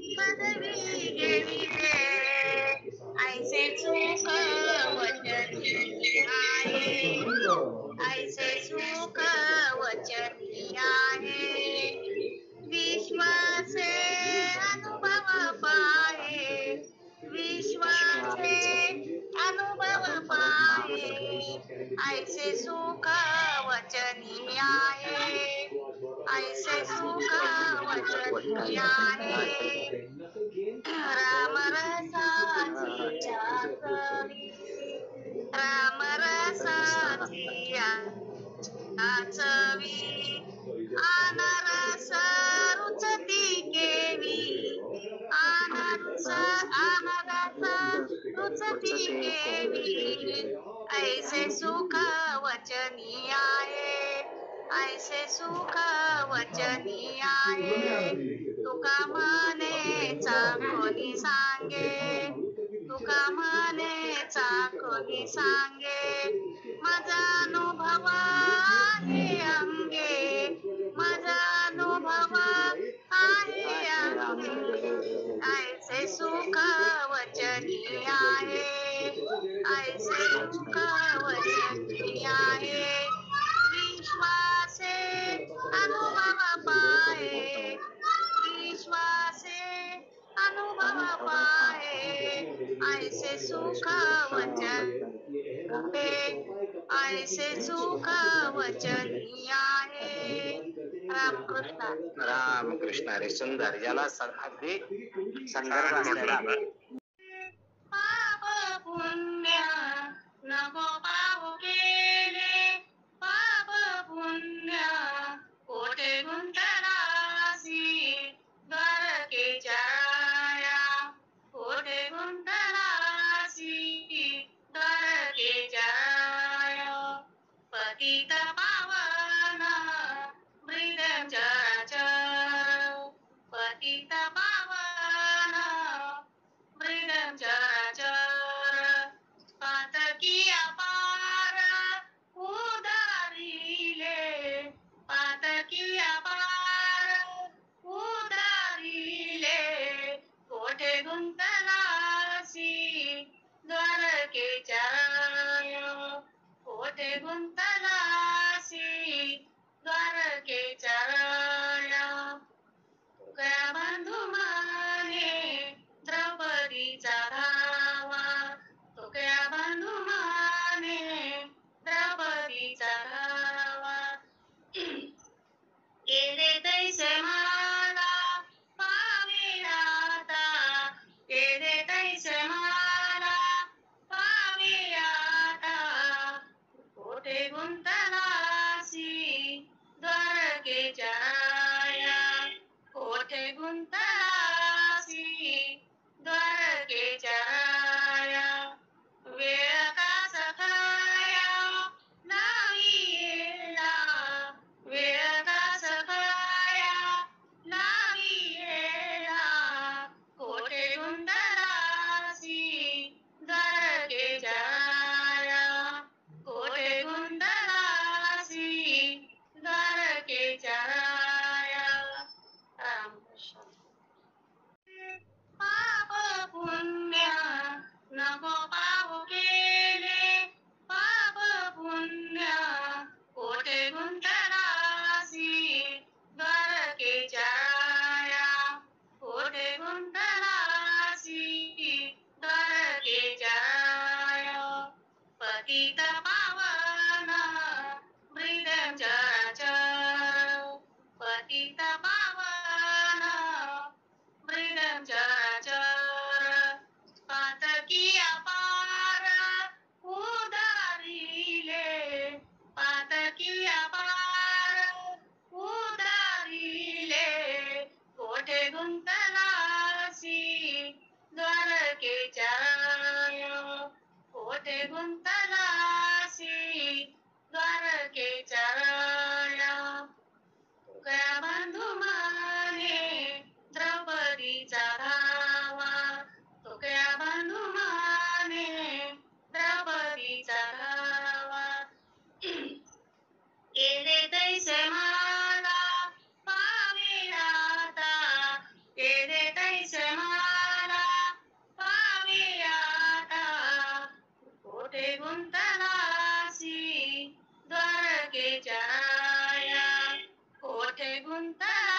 पदवी घेविले ऐसे सुख वचनी आहे ऐसे सुख वचनी आहे विश्वासे अनुभव पाहे विश्वासे अनुभव पाहे ऐसे सुख वचनी आहे ऐसे सुख वचनी आहे राम रसाची चाकरी राम रसाची चवी अनारस रुचती केवी अनारस रुचती केवी ऐसे सुख वचनी आहे ऐसे सुख वचनी आहे तुका म्हणे चाकोनी सांगे तुका म्हणे चाकोनी सांगे माझा अनुभव आहे अंगे माझा अनुभव आहे अंगे ऐसे सुख वचनी आहे ऐसे सुख वचनी आहे विश्वासे अनुभव पाहे विश्वासे अनुभव पाहे ऐसे सुख वचन ऐसे सुख वचनी आहे रामकृष्ण रामकृष्ण हरी सुंदर याला अगदी संदर्भ असलेला पाप पुण्य नको पाहू केले पाप पुण्य कोठे गुंतलासी द्वारकेच्या राया कोठे गुंतलासी द्वारकेच्या राया पतित पावन मृदं चराचर पतित पावन मृदं चराचर पातकी अपार उदारिले पातकी अपार उदारिले कोठे गुंतलासी द्वारकेच्या राया कोठे गुंतलासी द्वारकेच्या राया तुका बंधू माने द्रौपदीचा धावा तुका बंधू माने द्रौपदीचा धावा केले तैसे मला पावे आता केले तैसे मला पावे आता कोठे गुंतलासी द्वारकेच्या राया कोठे गुंतलासी द्वारकेच्या राया वेळ का सखाया नाही येला वेळ का सखाया नाही येला कोठे गुंतलासी द्वारकेच्या राया कोठे गुंतलासी द्वारकेच्या राया रामकृष्ण पाप पुण्य नको पाहू केले पाप पुण्य कोठे गुंतलासी द्वारकेच्या राया कोठे गुंतलासी द्वारकेच्या राया पतित पावन मृदं चराचर पतित पावन मृदं चराचर पातकी अपार उदारिले पातकी अपार उदारिले कोठे गुंतलासी द्वारकेच्या राया कोठे गुंतलासी द्वारकेच्या राया तुका बंधू माने द्रौपदीचा धावा तुका बंधू माने द्रौपदीचा धावा केले तैसे मला पावे आता केले तैसे संत